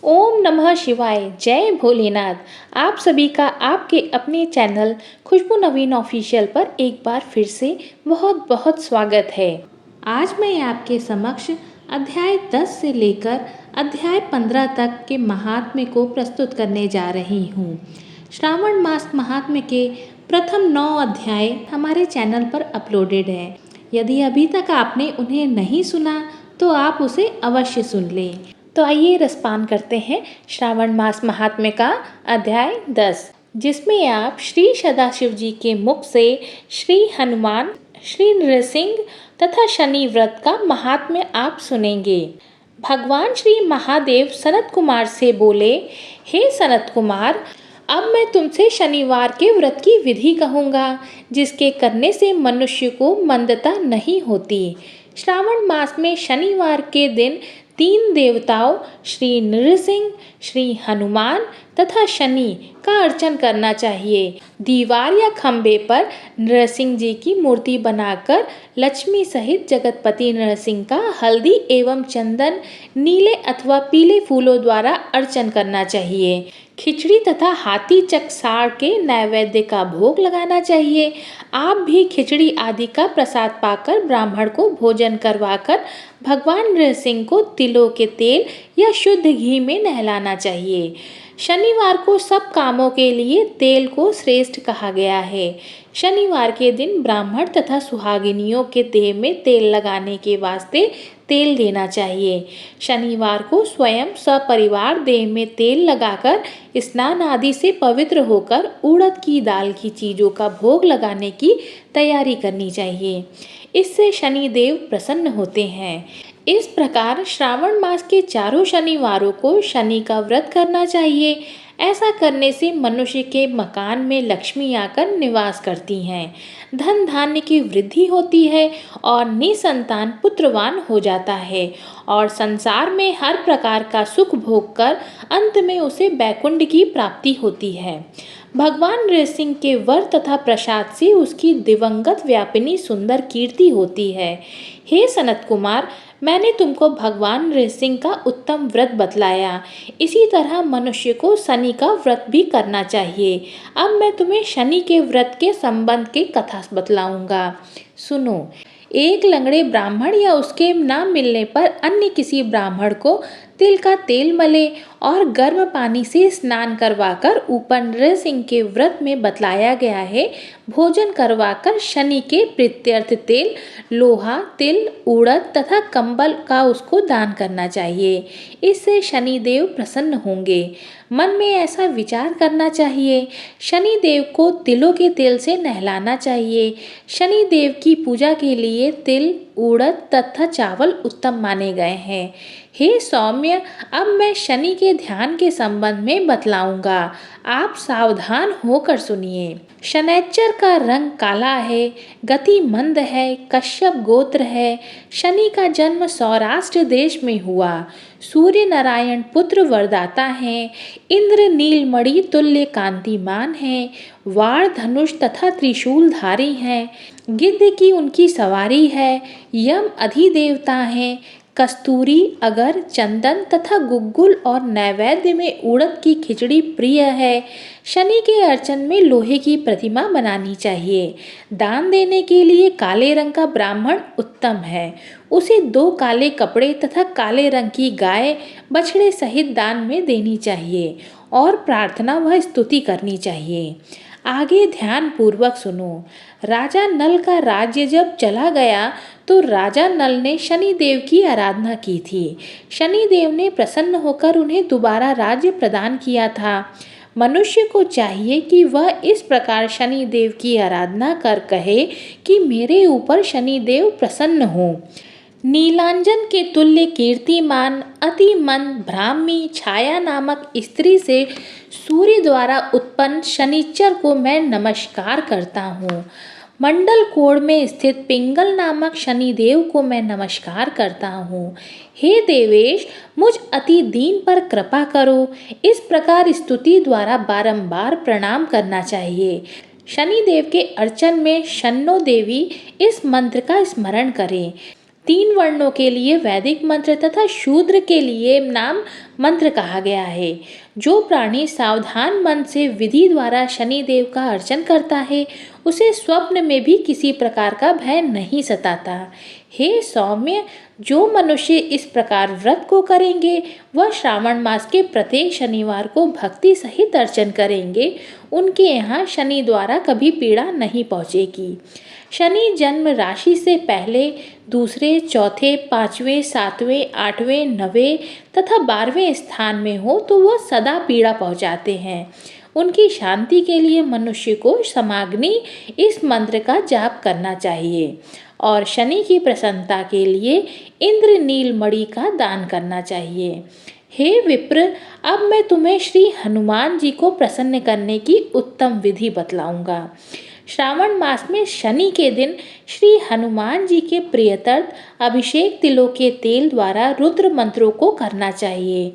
ओम नमः शिवाय। जय भोलेनाथ। आप सभी का आपके अपने चैनल खुशबू नवीन ऑफिशियल पर एक बार फिर से बहुत बहुत स्वागत है। आज मैं आपके समक्ष अध्याय 10 से लेकर अध्याय 15 तक के महात्म्य को प्रस्तुत करने जा रही हूँ। श्रावण मास महात्म्य के प्रथम 9 अध्याय हमारे चैनल पर अपलोडेड है। यदि अभी तक आपने उन्हें नहीं सुना तो आप उसे अवश्य सुन लें। तो आइए रसपान करते हैं श्रावण मास महात्म्य का अध्याय 10, जिसमें आप श्री सदाशिव जी के मुख से श्री हनुमान, श्री नृसिंह तथा शनि व्रत का महात्म्य आप सुनेंगे। भगवान श्री महादेव सनत कुमार से बोले, हे सनत कुमार, अब मैं तुमसे शनिवार के व्रत की विधि कहूँगा, जिसके करने से मनुष्य को मंदता नहीं होती। श्रावण मास में शनिवार के दिन 3 देवताओं श्री नृसिंह, श्री हनुमान तथा शनि का अर्चन करना चाहिए। दीवार या खम्भे पर नृसिंह जी की मूर्ति बनाकर लक्ष्मी सहित जगतपति नृसिंह का हल्दी एवं चंदन, नीले अथवा पीले फूलों द्वारा अर्चन करना चाहिए। खिचड़ी तथा हाथी चक साड़ के नैवेद्य का भोग लगाना चाहिए। आप भी खिचड़ी आदि का प्रसाद पाकर ब्राह्मण को भोजन करवाकर भगवान नृसिंह को तिलों के तेल या शुद्ध घी में नहलाना चाहिए। शनिवार को सब कामों के लिए तेल को श्रेष्ठ कहा गया है। शनिवार के दिन ब्राह्मण तथा सुहागिनियों के देह में तेल लगाने के वास्ते तेल देना चाहिए। शनिवार को स्वयं सपरिवार देह में तेल लगाकर स्नान आदि से पवित्र होकर उड़द की दाल की चीज़ों का भोग लगाने की तैयारी करनी चाहिए। इससे शनिदेव प्रसन्न होते हैं। इस प्रकार श्रावण मास के चारों शनिवारों को शनि का व्रत करना चाहिए। ऐसा करने से मनुष्य के मकान में लक्ष्मी आकर निवास करती हैं, धन धान्य की वृद्धि होती है और निसंतान पुत्रवान हो जाता है और संसार में हर प्रकार का सुख भोग कर अंत में उसे बैकुंठ की प्राप्ति होती है। भगवान नृसिंह के वर तथा प्रसाद से उसकी दिवंगत व्यापिनी सुंदर कीर्ति होती है। हे सनत कुमार, मैंने तुमको भगवान नृसिंह का उत्तम व्रत बतलाया। इसी तरह मनुष्य को शनि का व्रत भी करना चाहिए। अब मैं तुम्हें शनि के व्रत के संबंध के कथा बतलाऊंगा। सुनो। एक लंगड़े ब्राह्मण या उसके न मिलने पर अन्य किसी ब्राह्मण को तिल का तेल मले और गर्म पानी से स्नान करवाकर ऊपर नृसिंह के व्रत में बतलाया गया है, भोजन करवाकर शनि के प्रीत्यर्थ तेल, लोहा, तिल, उड़द तथा कंबल का उसको दान करना चाहिए। इससे शनिदेव प्रसन्न होंगे। मन में ऐसा विचार करना चाहिए। शनिदेव को तिलों के तेल से नहलाना चाहिए। शनिदेव की पूजा के लिए तिल, उड़द तथा चावल उत्तम माने गए हैं। हे सौम्य, अब मैं शनि के ध्यान के संबंध में बतलाऊंगा। आप सावधान होकर सुनिए। शनैश्चर का रंग काला है, गति मंद है, कश्यप गोत्र है। शनि का जन्म सौराष्ट्र देश में हुआ। सूर्य नारायण पुत्र वरदाता हैं। इंद्र नीलमणि तुल्य कांतिमान हैं। वार, धनुष तथा त्रिशूलधारी हैं। गिद्ध की उनकी सवारी है। यम अधिदेवता हैं। कस्तूरी, अगर, चंदन तथा गुग्गुल और नैवेद्य में उड़द की खिचड़ी प्रिय है। शनि के अर्चन में लोहे की प्रतिमा बनानी चाहिए। दान देने के लिए काले रंग का ब्राह्मण उत्तम है। उसे 2 काले कपड़े तथा काले रंग की गाय बछड़े सहित दान में देनी चाहिए और प्रार्थना व स्तुति करनी चाहिए। आगे ध्यान पूर्वक सुनो। राजा नल का राज्य जब चला गया तो राजा नल ने शनिदेव की आराधना की थी। शनिदेव ने प्रसन्न होकर उन्हें दोबारा राज्य प्रदान किया था। मनुष्य को चाहिए कि वह इस प्रकार शनिदेव की आराधना कर कहे कि मेरे ऊपर शनिदेव प्रसन्न हो। नीलांजन के तुल्य कीर्तिमान, अति मंद ब्राह्मी छाया नामक स्त्री से सूर्य द्वारा उत्पन्न शनिचर को मैं नमस्कार करता हूँ। मंडल कोण में स्थित पिंगल नामक शनिदेव को मैं नमस्कार करता हूँ। हे देवेश, मुझ अति दीन पर कृपा करो। इस प्रकार स्तुति द्वारा बारंबार प्रणाम करना चाहिए। शनिदेव के अर्चन में शन्नो देवी इस मंत्र का स्मरण करें। 3 वर्णों के लिए वैदिक मंत्र तथा शूद्र के लिए नाम मंत्र कहा गया है। जो प्राणी सावधान मन से विधि द्वारा शनि देव का अर्चन करता है, उसे स्वप्न में भी किसी प्रकार का भय नहीं सताता। हे सौम्य, जो मनुष्य इस प्रकार व्रत को करेंगे, वह श्रावण मास के प्रत्येक शनिवार को भक्ति सहित अर्चन करेंगे, उनके यहाँ शनि द्वारा कभी पीड़ा नहीं पहुँचेगी। शनि जन्म राशि से पहले, दूसरे, चौथे, 5वें, 7वें, 8वें, 9वें तथा 12वें स्थान में हो तो वह सदा पीड़ा पहुँचाते हैं। उनकी शांति के लिए मनुष्य को समाग्नि इस मंत्र का जाप करना चाहिए और शनि की प्रसन्नता के लिए इंद्र नील मणि का दान करना चाहिए। हे विप्र, अब मैं तुम्हें श्री हनुमान जी को प्रसन्न करने की उत्तम विधि बतलाऊंगा। श्रावण मास में शनि के दिन श्री हनुमान जी के प्रियतर अभिषेक तिलों के तेल द्वारा रुद्र मंत्रों को करना चाहिए।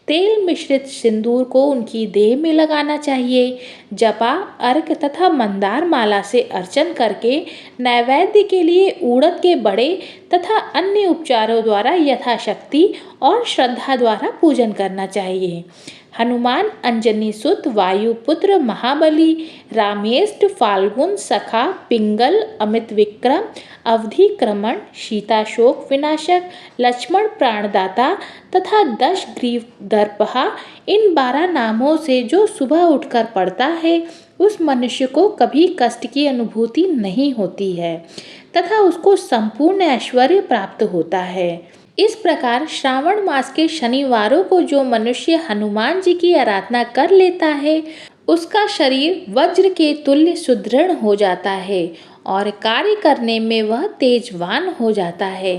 तेल मिश्रित सिंदूर को उनकी देह में लगाना चाहिए। जपा, अर्क तथा मंदार माला से अर्चन करके नैवेद्य के लिए उड़द के बड़े तथा अन्य उपचारों द्वारा यथाशक्ति और श्रद्धा द्वारा पूजन करना चाहिए। हनुमान अंजनी सुत वायुपुत्र महाबली रामेष्ट फाल्गुन सखा पिंगल अमित विक्रम अवधि क्रमण सीताशोक विनाशक लक्ष्मण प्राणदाता तथा दश ग्रीव दर्पहा, इन 12 नामों से जो सुबह उठकर पढ़ता है, उस मनुष्य को कभी कष्ट की अनुभूति नहीं होती है तथा उसको संपूर्ण ऐश्वर्य प्राप्त होता है। इस प्रकार श्रावण मास के शनिवारों को जो मनुष्य हनुमान जी की आराधना कर लेता है, उसका शरीर वज्र के तुल्य सुदृढ़ हो जाता है और कार्य करने में वह तेजवान हो जाता है।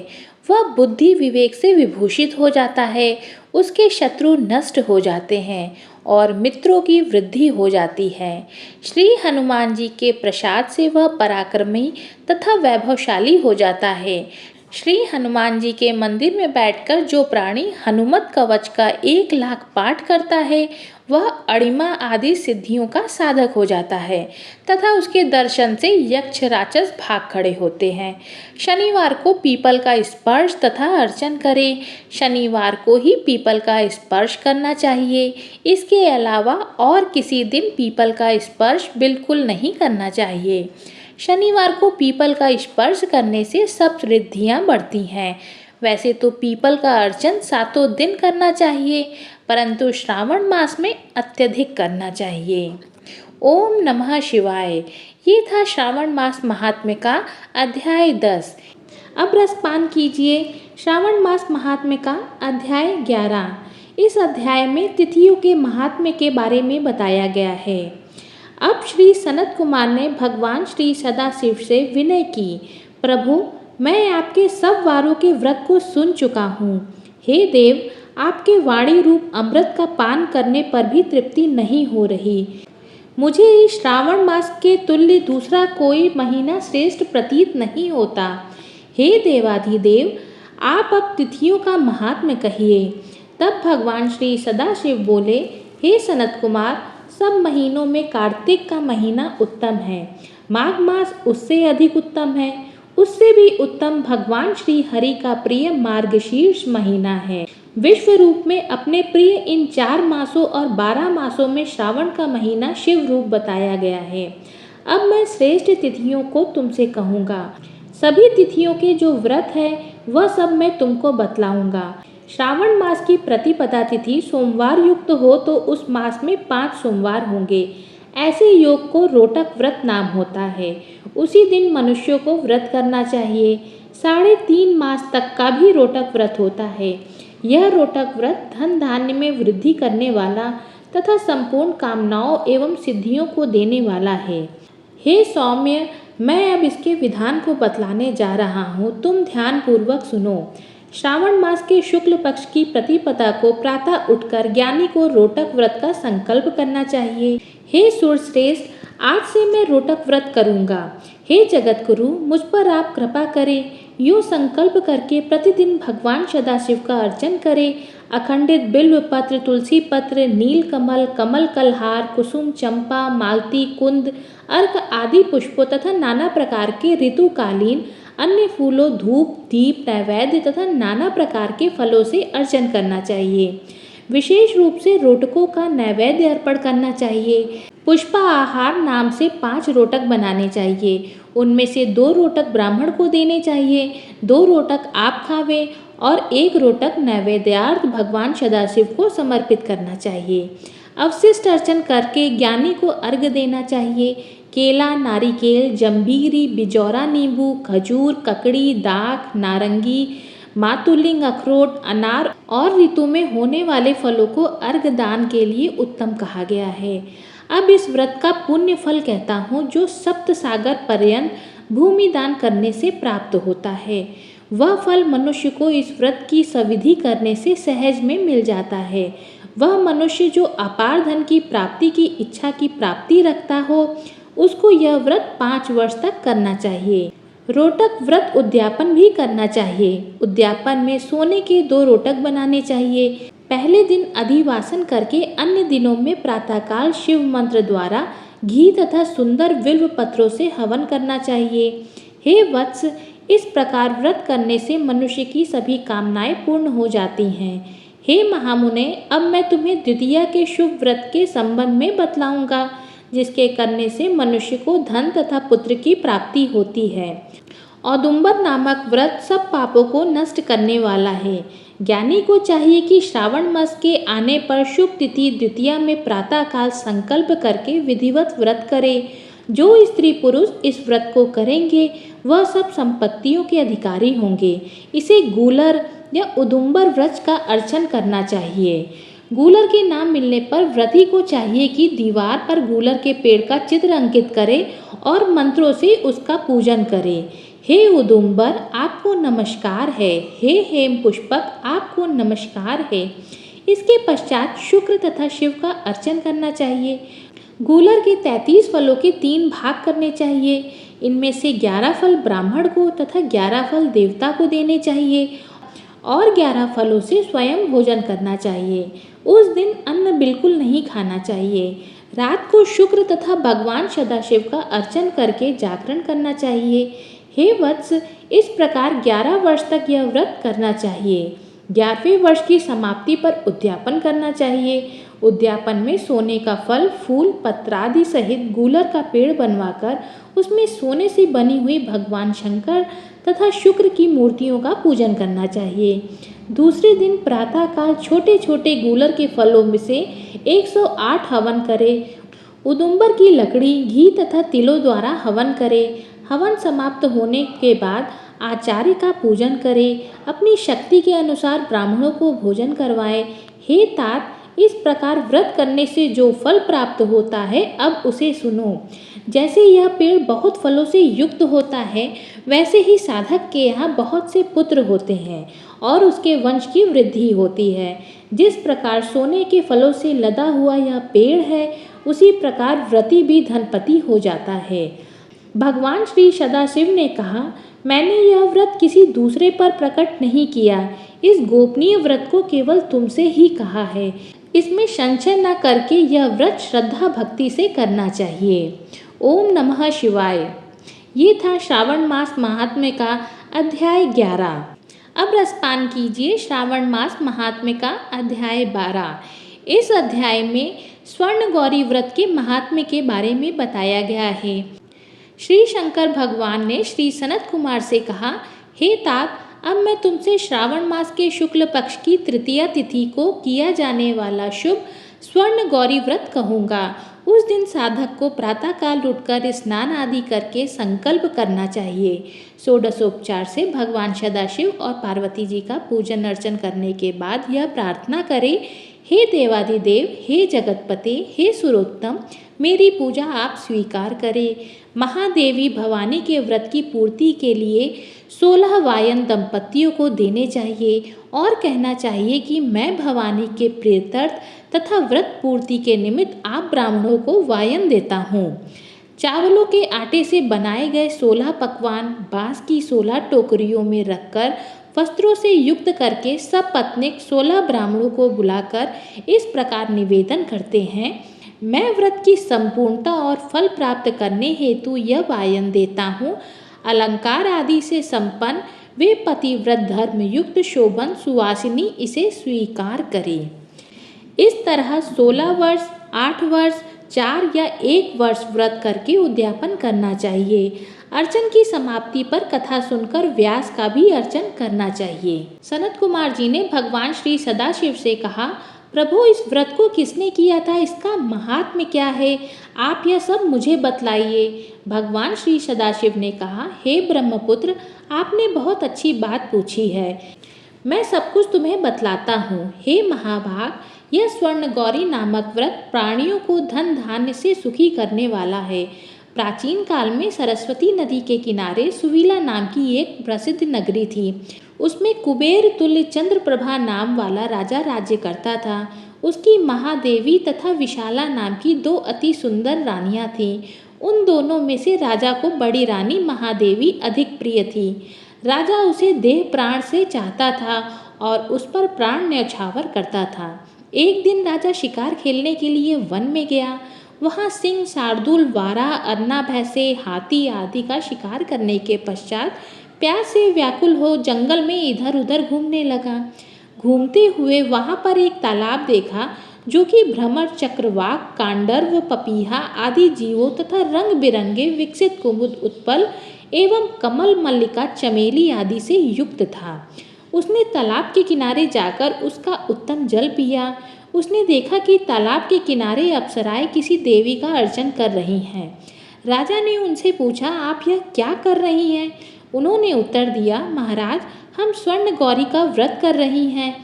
वह बुद्धि विवेक से विभूषित हो जाता है, उसके शत्रु नष्ट हो जाते हैं और मित्रों की वृद्धि हो जाती है। श्री हनुमान जी के प्रसाद से वह पराक्रमी तथा वैभवशाली हो जाता है। श्री हनुमान जी के मंदिर में बैठकर जो प्राणी हनुमत कवच का 1 लाख पाठ करता है, वह अणिमा आदि सिद्धियों का साधक हो जाता है तथा उसके दर्शन से यक्ष राक्षस भाग खड़े होते हैं। शनिवार को पीपल का स्पर्श तथा अर्चन करें। शनिवार को ही पीपल का स्पर्श करना चाहिए। इसके अलावा और किसी दिन पीपल का स्पर्श बिल्कुल नहीं करना चाहिए। शनिवार को पीपल का स्पर्श करने से सब रिद्धियाँ बढ़ती हैं। वैसे तो पीपल का अर्चन 7 दिन करना चाहिए, परंतु श्रावण मास में अत्यधिक करना चाहिए। ओम नमः शिवाय। ये था श्रावण मास महात्म्य का अध्याय 10। अब रसपान कीजिए श्रावण मास महात्म्य का अध्याय 11। इस अध्याय में तिथियों के महात्म्य के बारे में बताया गया है। अब श्री सनत कुमार ने भगवान श्री सदाशिव से विनय की, प्रभु, मैं आपके सब वारों के व्रत को सुन चुका हूँ। हे देव, आपके वाणी रूप अमृत का पान करने पर भी तृप्ति नहीं हो रही। मुझे इस श्रावण मास के तुल्य दूसरा कोई महीना श्रेष्ठ प्रतीत नहीं होता। हे देवाधिदेव, आप अब तिथियों का महात्म्य कहिए। तब भगवान श्री सदाशिव बोले, हे सनत कुमार, सब महीनों में कार्तिक का महीना उत्तम है। माघ मास उससे अधिक उत्तम है। उससे भी उत्तम भगवान श्री हरि का प्रिय मार्गशीर्ष महीना है। विश्व रूप में अपने प्रिय इन 4 मासों और 12 मासों में श्रावण का महीना शिव रूप बताया गया है। अब मैं श्रेष्ठ तिथियों को तुमसे कहूँगा। सभी तिथियों के जो व्रत है वह सब मैं तुमको बतलाऊंगा। श्रावण मास की प्रतिपदा तिथि सोमवार युक्त हो तो उस मास में 5 सोमवार होंगे। ऐसे योग को रोटक व्रत नाम होता है। उसी दिन मनुष्यों को व्रत करना चाहिए। 3.5 मास तक का भी रोटक व्रत होता है। यह रोटक व्रत धन धान्य में वृद्धि करने वाला तथा संपूर्ण कामनाओं एवं सिद्धियों को देने वाला है। हे सौम्य, मैं अब इसके विधान को बतलाने जा रहा हूँ, तुम ध्यान पूर्वक सुनो। श्रावण मास के शुक्ल पक्ष की प्रतिपदा को प्रातः उठकर ज्ञानी को रोटक व्रत का संकल्प करना चाहिए। हे सूर्यश्रेष्ठ, आज से मैं रोटक व्रत करूँगा। हे जगत गुरु, मुझ पर आप कृपा करें। यूँ संकल्प करके प्रतिदिन भगवान सदाशिव का अर्चन करें। अखंडित बिल्व पत्र, तुलसी पत्र, नील कमल, कमल कलहार, कुसुम, चंपा, मालती, कुंद, अर्क आदि पुष्पों तथा नाना प्रकार के ऋतुकालीन अन्य फूलों, धूप, दीप, नैवेद्य तथा नाना प्रकार के फलों से अर्चन करना चाहिए। विशेष रूप से रोटकों का नैवेद्य अर्पण करना चाहिए। पुष्पा आहार नाम से 5 रोटक बनाने चाहिए। उनमें से 2 रोटक ब्राह्मण को देने चाहिए, 2 रोटक आप खावें और 1 रोटक नैवेद्यार्थ भगवान सदाशिव को समर्पित करना चाहिए। अवशिष्ट अर्चन करके ज्ञानी को अर्घ्य देना चाहिए। केला, नारिकेल, जंभीरी, बिजौरा नींबू, खजूर, ककड़ी, दाख, नारंगी, मातुलिंग, अखरोट, अनार और ऋतु में होने वाले फलों को अर्घ्य दान के लिए उत्तम कहा गया है। अब इस व्रत का पुण्य फल कहता हूँ जो सप्त सागर पर्यंत भूमि दान करने से प्राप्त होता है। वह फल मनुष्य को इस व्रत की सविधि करने से सहज में मिल जाता है। वह मनुष्य जो अपार धन की प्राप्ति की इच्छा की प्राप्ति रखता हो, उसको यह व्रत 5 वर्ष तक करना चाहिए। रोटक व्रत उद्यापन भी करना चाहिए। उद्यापन में सोने के 2 रोटक बनाने चाहिए। पहले दिन अधिवासन करके अन्य दिनों में प्रातःकाल शिव मंत्र द्वारा घी तथा सुंदर बिल्व पत्रों से हवन करना चाहिए। हे वत्स, इस प्रकार व्रत करने से मनुष्य की सभी कामनाएं पूर्ण हो जाती हैं। हे महामुने, अब मैं तुम्हें द्वितीया के शुभ व्रत के संबंध में बतलाऊंगा, जिसके करने से मनुष्य को धन तथा पुत्र की प्राप्ति होती है। औदुंबर नामक व्रत सब पापों को नष्ट करने वाला है। ज्ञानी को चाहिए कि श्रावण मास के आने पर शुभ तिथि द्वितीया में प्रातःकाल संकल्प करके विधिवत व्रत करे। जो स्त्री पुरुष इस व्रत को करेंगे वह सब संपत्तियों के अधिकारी होंगे। इसे गूलर या उदुंबर वृक्ष का अर्चन करना चाहिए। गूलर के नाम मिलने पर व्रती को चाहिए कि दीवार पर गूलर के पेड़ का चित्र अंकित करे और मंत्रों से उसका पूजन करे। हे उदुंबर, आपको नमस्कार है। हे हेम पुष्पक, आपको नमस्कार है। इसके पश्चात शुक्र तथा शिव का अर्चन करना चाहिए। गूलर के 33 फलों के 3 भाग करने चाहिए। इनमें से 11 फल ब्राह्मण को तथा 11 फल देवता को देने चाहिए और 11 फलों से स्वयं भोजन करना चाहिए। उस दिन अन्न बिल्कुल नहीं खाना चाहिए। रात को शुक्र तथा भगवान सदाशिव का अर्चन करके जागरण करना चाहिए। हे वत्स, इस प्रकार 11 वर्ष तक यह व्रत करना चाहिए। 11वें वर्ष की समाप्ति पर उद्यापन करना चाहिए। उद्यापन में सोने का फल, फूल, पत्रादि सहित गूलर का पेड़ बनवाकर उसमें सोने से बनी हुई भगवान शंकर तथा शुक्र की मूर्तियों का पूजन करना चाहिए। दूसरे दिन प्रातःकाल छोटे छोटे गूलर के फलों में से 108 हवन करे। उदुंबर की लकड़ी, घी तथा तिलों द्वारा हवन करे। हवन समाप्त होने के बाद आचार्य का पूजन करे। अपनी शक्ति के अनुसार ब्राह्मणों को भोजन करवाए। हे तात, इस प्रकार व्रत करने से जो फल प्राप्त होता है अब उसे सुनो। जैसे यह पेड़ बहुत फलों से युक्त होता है, वैसे ही साधक के यहाँ बहुत से पुत्र होते हैं और उसके वंश की वृद्धि होती है। जिस प्रकार सोने के फलों से लदा हुआ यह पेड़ है, उसी प्रकार व्रती भी धनपति हो जाता है। भगवान श्री सदाशिव ने कहा, मैंने यह व्रत किसी दूसरे पर प्रकट नहीं किया। इस गोपनीय व्रत को केवल तुमसे ही कहा है। इसमें संशय न करके यह व्रत श्रद्धा भक्ति से करना चाहिए। ओम नमः शिवाय। ये था श्रावण मास महात्म्य का अध्याय 11। अब रसपान कीजिए श्रावण मास महात्म्य का अध्याय 12। इस अध्याय में स्वर्ण गौरी व्रत के महात्म्य के बारे में बताया गया है। श्री शंकर भगवान ने श्री सनत कुमार से कहा, हे तात, अब मैं तुमसे श्रावण मास के शुक्ल पक्ष की तृतीया तिथि को किया जाने वाला शुभ स्वर्ण गौरी व्रत कहूँगा। उस दिन साधक को प्रातःकाल उठकर स्नान आदि करके संकल्प करना चाहिए। षोडशोपचार से भगवान सदाशिव और पार्वती जी का पूजन अर्चन करने के बाद यह प्रार्थना करे, हे देवाधिदेव, हे जगतपते, हे सुरोत्तम, मेरी पूजा आप स्वीकार करें। महादेवी भवानी के व्रत की पूर्ति के लिए 16 वायन दंपतियों को देने चाहिए और कहना चाहिए कि मैं भवानी के प्रीत्यर्थ तथा व्रत पूर्ति के निमित्त आप ब्राह्मणों को वायन देता हूँ। चावलों के आटे से बनाए गए 16 पकवान बांस की 16 टोकरियों में रखकर वस्त्रों से युक्त करके सब पत्निक 16 ब्राह्मणों को बुलाकर इस प्रकार निवेदन करते हैं, मैं व्रत की संपूर्णता और फल प्राप्त करने हेतु यह वायन देता हूँ। अलंकार आदि से संपन्न वे पतिव्रत धर्म युक्त शोभन सुवासिनी इसे स्वीकार करे। इस तरह 16 वर्ष, 8 वर्ष, 4 या 1 वर्ष व्रत करके उद्यापन करना चाहिए। अर्चन की समाप्ति पर कथा सुनकर व्यास का भी अर्चन करना चाहिए। सनत कुमार जी ने भगवान श्री सदाशिव से कहा, प्रभु इस व्रत को किसने किया था, इसका महात्म्य क्या है, आप यह सब मुझे बतलाइए। भगवान श्री सदाशिव ने कहा, हे ब्रह्मपुत्र, आपने बहुत अच्छी बात पूछी है, मैं सब कुछ तुम्हें बतलाता हूँ। हे महाभाग, यह स्वर्ण गौरी नामक व्रत प्राणियों को धन धान्य से सुखी करने वाला है। प्राचीन काल में सरस्वती नदी के किनारे सुवीला नाम की एक प्रसिद्ध नगरी थी। उसमें कुबेर तुल्य चंद्रप्रभा नाम वाला राजा राज्य करता था। उसकी महादेवी तथा विशाला नाम की 2 अति सुंदर रानियां थीं। उन दोनों में से राजा को बड़ी रानी महादेवी अधिक प्रिय थी। राजा उसे देह प्राण से चाहता था और उस पर प्राण न्यौछावर करता था। एक दिन राजा शिकार खेलने के लिए वन में गया। वहाँ सिंह, शार्दूल, वारा, अरना, भैंसे, हाथी आदि का शिकार करने के पश्चात प्यास से व्याकुल हो जंगल में इधर उधर घूमने लगा। घूमते हुए वहाँ पर एक तालाब देखा जो कि भ्रमर, चक्रवाक, कांडर्व, पपीहा आदि जीवों तथा रंग बिरंगे विकसित कुमुद, उत्पल एवं कमल, मल्लिका, चमेली आदि से युक्त था। उसने तालाब के किनारे जाकर उसका उत्तम जल पिया। उसने देखा कि तालाब के किनारे अप्सराएं किसी देवी का अर्चन कर रही हैं। राजा ने उनसे पूछा, आप यह क्या कर रही हैं? उन्होंने उत्तर दिया, महाराज, हम स्वर्ण गौरी का व्रत कर रही हैं।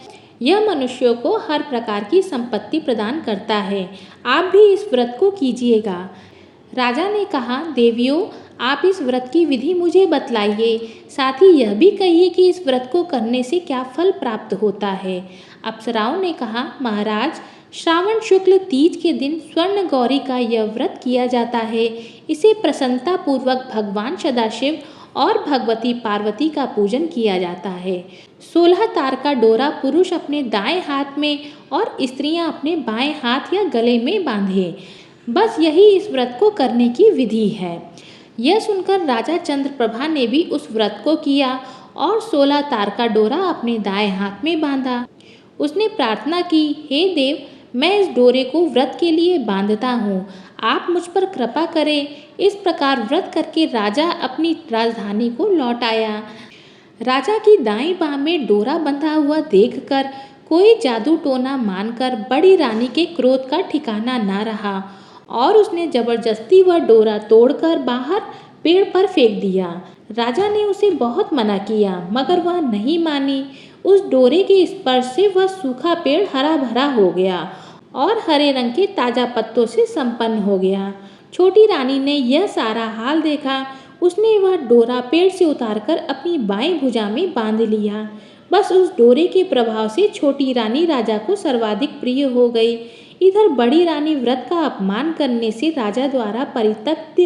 यह मनुष्यों को हर प्रकार की संपत्ति प्रदान करता है। आप भी इस व्रत को कीजिएगा। राजा ने कहा, देवियों, आप इस व्रत की विधि मुझे बतलाइए, साथ ही यह भी कहिए कि इस व्रत को करने से क्या फल प्राप्त होता है। अप्सराओं ने कहा, महाराज, श्रावण शुक्ल तीज के दिन स्वर्ण गौरी का यह व्रत किया जाता है। इसे प्रसन्नता पूर्वक भगवान सदाशिव और भगवती पार्वती का पूजन किया जाता है। 16 तार का डोरा पुरुष अपने दाएं हाथ में और स्त्रियां अपने बाएं हाथ या गले में बांधे। बस यही इस व्रत को करने की विधि है। यह सुनकर राजा चंद्रप्रभा ने भी उस व्रत को किया और 16 तार का डोरा अपने दाएं हाथ में बांधा। उसने प्रार्थना की, हे देव, मैं इस डोरे को व्रत के लिए बांधता हूँ, आप मुझ पर कृपा करें। इस प्रकार व्रत करके राजा अपनी राजधानी को लौट आया। राजा की दाईं बाह में डोरा बंधा हुआ देखकर कोई जादू टोना मानकर बड़ी रानी के क्रोध का ठिकाना ना रहा और उसने जबरदस्ती वह डोरा तोड़कर बाहर पेड़ पर फेंक दिया। राजा ने उसे बहुत मना किया मगर वह नहीं मानी। उस डोरे के स्पर्श से वह सूखा पेड़ हरा भरा हो गया और हरे रंग के ताजा पत्तों से संपन्न हो गया। छोटी रानी ने यह सारा हाल देखा। उसने वह डोरा पेड़ से उतारकर अपनी बाएं भुजा में बांध लिया। बस उस डोरे के प्रभाव से छोटी रानी राजा को सर्वाधिक प्रिय हो गई। इधर बड़ी रानी व्रत का अपमान करने से राजा द्वारा परित्यक्त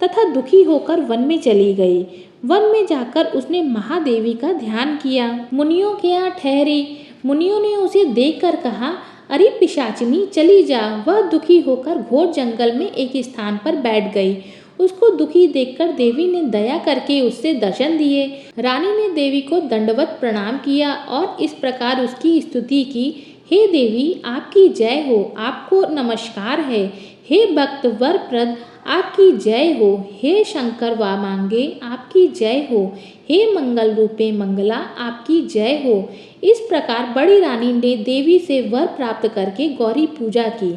तथा दुखी होकर वन में चली गई। वन में जाकर उसने महादेवी का ध्यान किया। मुनियों के यहाँ ठहरी। मुनियों ने उसे देखकर कहा, अरे पिशाचिनी, चली जा। वह दुखी होकर घोर जंगल में एक स्थान पर बैठ गई। उसको दुखी देखकर देवी ने दया करके उससे दर्शन दिए। रानी ने देवी को दंडवत प्रणाम किया और इस प्रकार उसकी स्तुति की, हे देवी, आपकी जय हो, आपको नमस्कार है। हे भक्त वरप्रद, आपकी जय हो। हे शंकर वामांगे, आपकी जय हो। हे मंगल रूपे मंगला, आपकी जय हो। इस प्रकार बड़ी रानी ने देवी से वर प्राप्त करके गौरी पूजा की।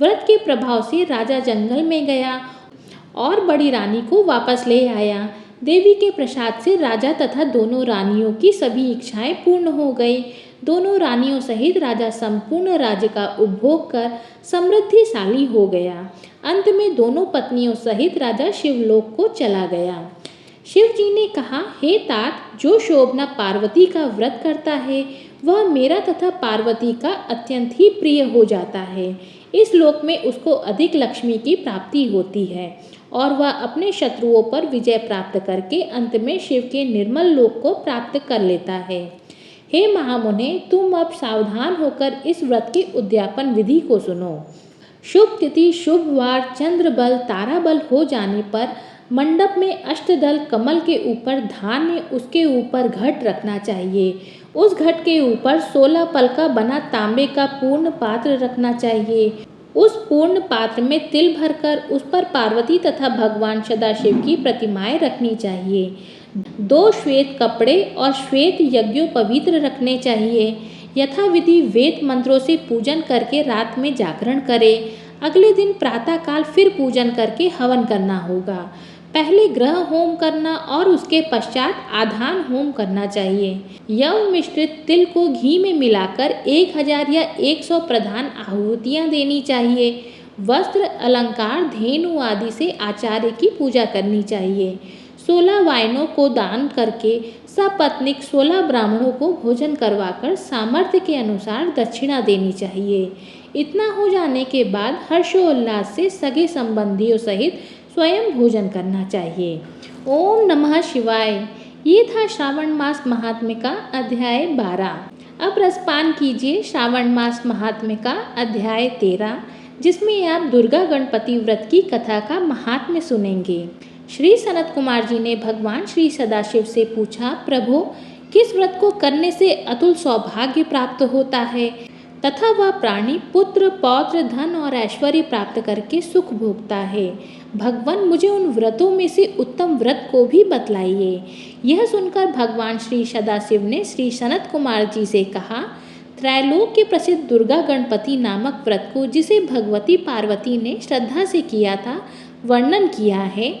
व्रत के प्रभाव से राजा जंगल में गया और बड़ी रानी को वापस ले आया। देवी के प्रसाद से राजा तथा दोनों रानियों की सभी इच्छाएं पूर्ण हो गई। दोनों रानियों सहित राजा संपूर्ण राज्य का उपभोग कर समृद्धिशाली हो गया। अंत में दोनों पत्नियों सहित राजा शिवलोक को चला गया। शिव जी ने कहा, हे तात, जो शोभना पार्वती का व्रत करता है वह मेरा तथा पार्वती का अत्यंत ही प्रिय हो जाता है। इस लोक में उसको अधिक लक्ष्मी की प्राप्ति होती है और वह अपने शत्रुओं पर विजय प्राप्त करके अंत में शिव के निर्मल लोक को प्राप्त कर लेता है। हे महामुने, तुम अब सावधान होकर इस व्रत की उद्यापन विधि को सुनो। शुभ तिथि, शुभ वार, चंद्र बल, तारा बल हो जाने पर मंडप में अष्टदल कमल के ऊपर धान्य, उसके ऊपर घट रखना चाहिए। उस घट के ऊपर 16 पल का बना तांबे का पूर्ण पात्र रखना चाहिए। उस पूर्ण पात्र में तिल भरकर उस पर पार्वती तथा भगवान सदाशिव की प्रतिमाएं रखनी चाहिए। 2 श्वेत कपड़े और श्वेत यज्ञोपवीत रखने चाहिए। यथाविधि वेद मंत्रों से पूजन करके रात में जागरण करें। अगले दिन प्रातःकाल फिर पूजन करके हवन करना होगा। पहले ग्रह होम करना और उसके पश्चात आधान होम करना चाहिए। यव मिश्रित तिल को घी में मिलाकर 1000 या 100 प्रधान आहुतियाँ देनी चाहिए। वस्त्र, अलंकार, धेनु आदि से आचार्य की पूजा करनी चाहिए। 16 वायनों को दान करके सपत्नीक 16 ब्राह्मणों को भोजन करवाकर सामर्थ्य के अनुसार दक्षिणा देनी चाहिए। इतना हो जाने के बाद हर्षोल्लास से सगे संबंधियों सहित स्वयं भोजन करना चाहिए। ओम नमः शिवाय। ये था श्रावण मास महात्म्य का अध्याय 12। अब रसपान कीजिए श्रावण मास महात्म्य का अध्याय 13, जिसमें आप दुर्गा गणपति व्रत की कथा का महात्म्य सुनेंगे। श्री सनत कुमार जी ने भगवान श्री सदाशिव से पूछा, प्रभु, किस व्रत को करने से अतुल सौभाग्य प्राप्त होता है तथा वह प्राणी पुत्र, पौत्र, धन और ऐश्वर्य प्राप्त करके सुख भोगता है? भगवान, मुझे उन व्रतों में से उत्तम व्रत को भी बतलाइए। यह सुनकर भगवान श्री सदाशिव ने श्री सनत कुमार जी से कहा, त्रैलोक के प्रसिद्ध दुर्गा गणपति नामक व्रत को, जिसे भगवती पार्वती ने श्रद्धा से किया था, वर्णन किया है।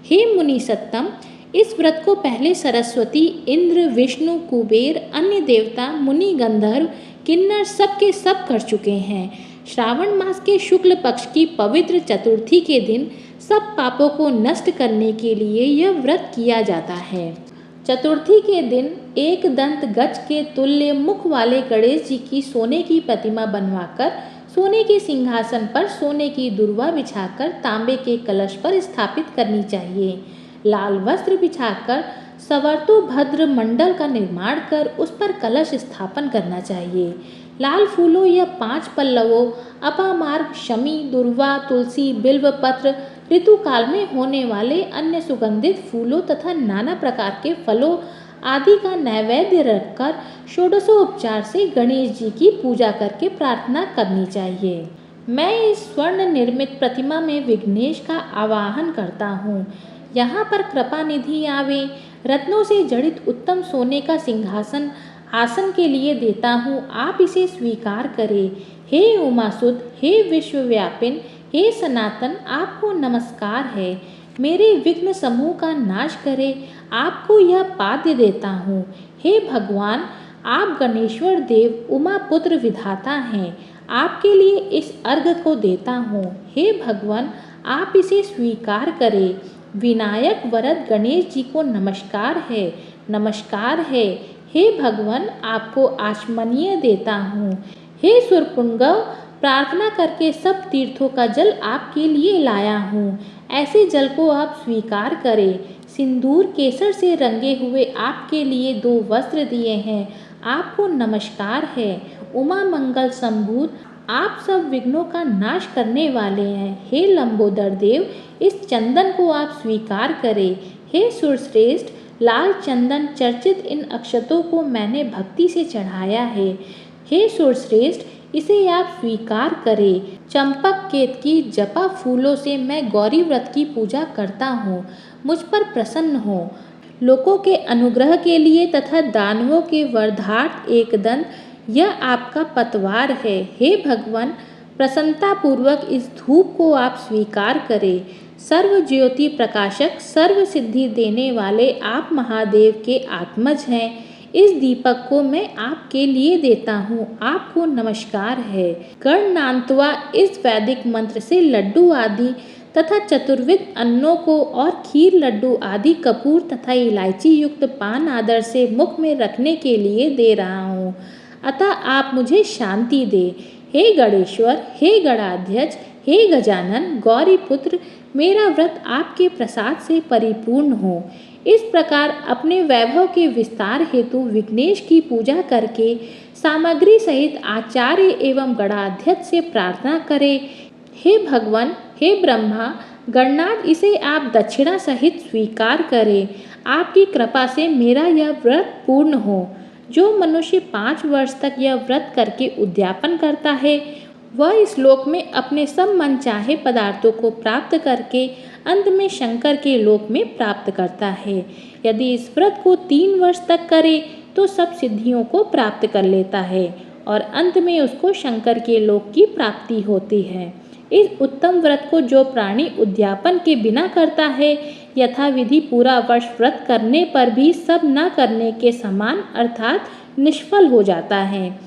हे मुनि सत्तम, इस व्रत को पहले सरस्वती, इंद्र, विष्णु, कुबेर, अन्य देवता, मुनि, गंधर्व, किन्नर सब के सब कर चुके हैं। श्रावण मास के शुक्ल पक्ष की पवित्र चतुर्थी के दिन सब पापों को नष्ट करने के लिए यह व्रत किया जाता है। चतुर्थी के दिन एक दंत गज के तुल्य मुख वाले गणेश जी की सोने की प्रतिमा बनवाकर सोने के सिंहासन पर सोने की दुर्वा बिछाकर तांबे के कलश पर स्थापित करनी चाहिए। लाल वस्त्र बिछाकर सवर्तो भद्र मंडल का निर्माण कर उस पर कलश स्थापन करना चाहिए। लाल फूलों या 5 पल्लवों, अपामार्ग, शमी, दुर्वा, तुलसी, बिल्व पत्र, ऋतुकाल में होने वाले अन्य सुगंधित फूलों तथा नाना प्रकार के फलों आदि का नैवेद्य रखकर षोडशोपचार से गणेश जी की पूजा करके प्रार्थना करनी चाहिए। मैं इस स्वर्ण निर्मित प्रतिमा में विघ्नेश का आवाहन करता हूँ। यहाँ पर कृपा निधि आवे। रत्नों से जड़ित उत्तम सोने का सिंहासन आसन के लिए देता हूँ, आप इसे स्वीकार करें। हे उमासुत, हे विश्वव्यापिन, हे सनातन, आपको नमस्कार है। मेरे विघ्न समूह का नाश करे, आपको यह पाद्य देता हूँ। हे भगवान, आप गणेश्वर देव, उमा पुत्र विधाता हैं। आपके लिए इस अर्घ को देता हूँ। हे भगवान, आप इसे स्वीकार करें। विनायक वरद गणेश जी को नमस्कार है, नमस्कार है। हे भगवान, आपको आचमनीय देता हूँ। हे सुरपुंगव, प्रार्थना करके सब तीर्थों का जल आपके लिए लाया हूँ। ऐसे जल को आप स्वीकार करें। सिंदूर केसर से रंगे हुए आपके लिए 2 वस्त्र दिए हैं, आपको नमस्कार है। उमा मंगल संभूत, आप सब विघ्नों का नाश करने वाले हैं। हे लंबोदर देव, इस चंदन को आप स्वीकार करें। हे सुरश्रेष्ठ, लाल चंदन चर्चित इन अक्षतों को मैंने भक्ति से चढ़ाया है। हे सुरश्रेष्ठ, इसे आप स्वीकार करें। चंपक केतकी जपा फूलों से मैं गौरी व्रत की पूजा करता हूँ, मुझ पर प्रसन्न हो। लोगों के अनुग्रह के लिए तथा दानवों के वर्धार्थ एकदंत यह आपका पतवार है। हे भगवान, प्रसन्नतापूर्वक इस धूप को आप स्वीकार करें। सर्व ज्योति प्रकाशक, सर्व सिद्धि देने वाले आप महादेव के आत्मज हैं। इस दीपक को मैं आपके लिए देता हूँ, आपको नमस्कार है। गणनांतवा इस वैदिक मंत्र से लड्डू आदि तथा चतुर्विध अन्नों को और खीर, लड्डू आदि कपूर तथा इलायची युक्त पान आदर से मुख में रखने के लिए दे रहा हूँ। अतः आप मुझे शांति दे। हे गणेश्वर, हे गणाध्यक्ष, हे गजानन, गौरी पुत्र, मेरा व्रत आपके प्रसाद से परिपूर्ण हो। इस प्रकार अपने वैभव के विस्तार हेतु विघ्नेश की पूजा करके सामग्री सहित आचार्य एवं गणाध्यक्ष से प्रार्थना करें हे भगवान, हे ब्रह्मा, गणनाथ, इसे आप दक्षिणा सहित स्वीकार करें। आपकी कृपा से मेरा यह व्रत पूर्ण हो। जो मनुष्य 5 वर्ष तक यह व्रत करके उद्यापन करता है, वह इस लोक में अपने सब मनचाहे पदार्थों को प्राप्त करके अंत में शंकर के लोक में प्राप्त करता है। यदि इस व्रत को 3 वर्ष तक करे तो सब सिद्धियों को प्राप्त कर लेता है और अंत में उसको शंकर के लोक की प्राप्ति होती है। इस उत्तम व्रत को जो प्राणी उद्यापन के बिना करता है, यथाविधि पूरा वर्ष व्रत करने पर भी सब न करने के समान अर्थात निष्फल हो जाता है।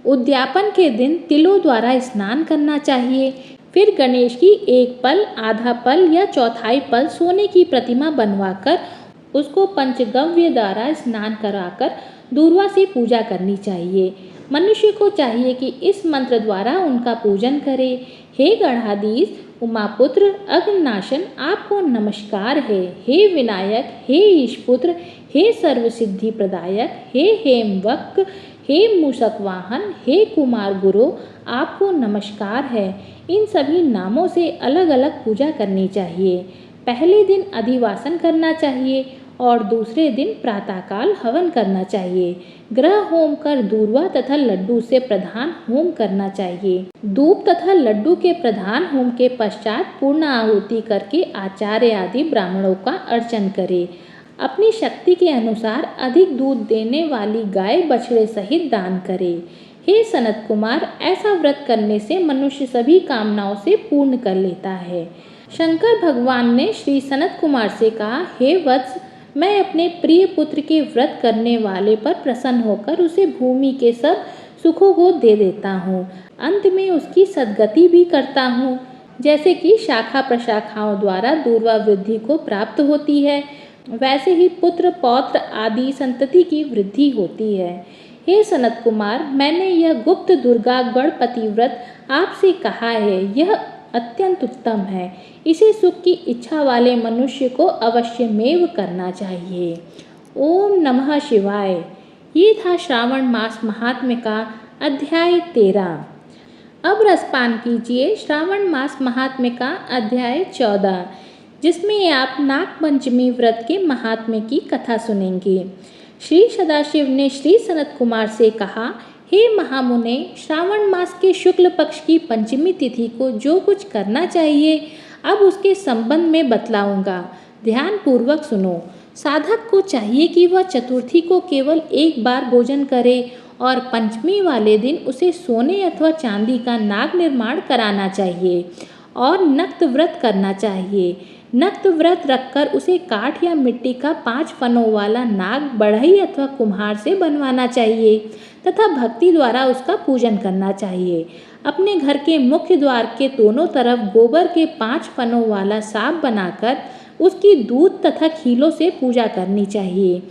उद्यापन के दिन तिलों द्वारा स्नान करना चाहिए। फिर गणेश की 1 पल, आधा पल या चौथाई पल सोने की प्रतिमा बनवाकर उसको पंचगव्य द्वारा स्नान कराकर दूर्वा से पूजा करनी चाहिए। मनुष्य को चाहिए कि इस मंत्र द्वारा उनका पूजन करे। हे गणाधीश, उमापुत्र, अग्निनाशन, आपको नमस्कार है। हे विनायक, हे ईशपुत्र, हे सर्वसिद्धि प्रदायक, हे हेमवक, हे मूषक वाहन, हे कुमार गुरु, आपको नमस्कार है। इन सभी नामों से अलग अलग पूजा करनी चाहिए। पहले दिन अधिवासन करना चाहिए और दूसरे दिन प्रातःकाल हवन करना चाहिए। ग्रह होम कर दूर्वा तथा लड्डू से प्रधान होम करना चाहिए। धूप तथा लड्डू के प्रधान होम के पश्चात पूर्ण आहुति करके आचार्य आदि ब्राह्मणों का अर्चन करे। अपनी शक्ति के अनुसार अधिक दूध देने वाली गाय बछड़े सहित दान करे। हे सनत कुमार, ऐसा व्रत करने से मनुष्य सभी कामनाओं से पूर्ण कर लेता है। शंकर भगवान ने श्री सनत कुमार से कहा, हे वत्स, मैं अपने प्रिय पुत्र के व्रत करने वाले पर प्रसन्न होकर उसे भूमि के सब सुखों को दे देता हूँ। अंत में उसकी सद्गति भी करता हूँ। जैसे कि शाखा प्रशाखाओं द्वारा दूर्वा वृद्धि को प्राप्त होती है, वैसे ही पुत्र पौत्र आदि संतति की वृद्धि होती है। हे सनत कुमार, मैंने यह गुप्त दुर्गा गणपति व्रत आपसे कहा है। यह अत्यंत उत्तम है। इसे सुख की इच्छा वाले मनुष्य को अवश्यमेव करना चाहिए। ओम नमः शिवाय। ये था श्रावण मास महात्म्य का अध्याय 13। अब रसपान कीजिए श्रावण मास महात्म्य का अध्याय 14, जिसमें आप नागपंचमी व्रत के महात्म्य की कथा सुनेंगे। श्री सदाशिव ने श्री सनत कुमार से कहा, हे महामुने, श्रावण मास के शुक्ल पक्ष की पंचमी तिथि को जो कुछ करना चाहिए अब उसके संबंध में बतलाऊंगा। ध्यान पूर्वक सुनो। साधक को चाहिए कि वह चतुर्थी को केवल एक बार भोजन करे और पंचमी वाले दिन उसे सोने अथवा चांदी का नाग निर्माण कराना चाहिए और नक्त व्रत करना चाहिए। नक्त व्रत रखकर उसे काठ या मिट्टी का 5 फनों वाला नाग बढ़ई अथवा कुम्हार से बनवाना चाहिए तथा भक्ति द्वारा उसका पूजन करना चाहिए। अपने घर के मुख्य द्वार के दोनों तरफ गोबर के 5 फनों वाला सांप बनाकर उसकी दूध तथा खीलों से पूजा करनी चाहिए।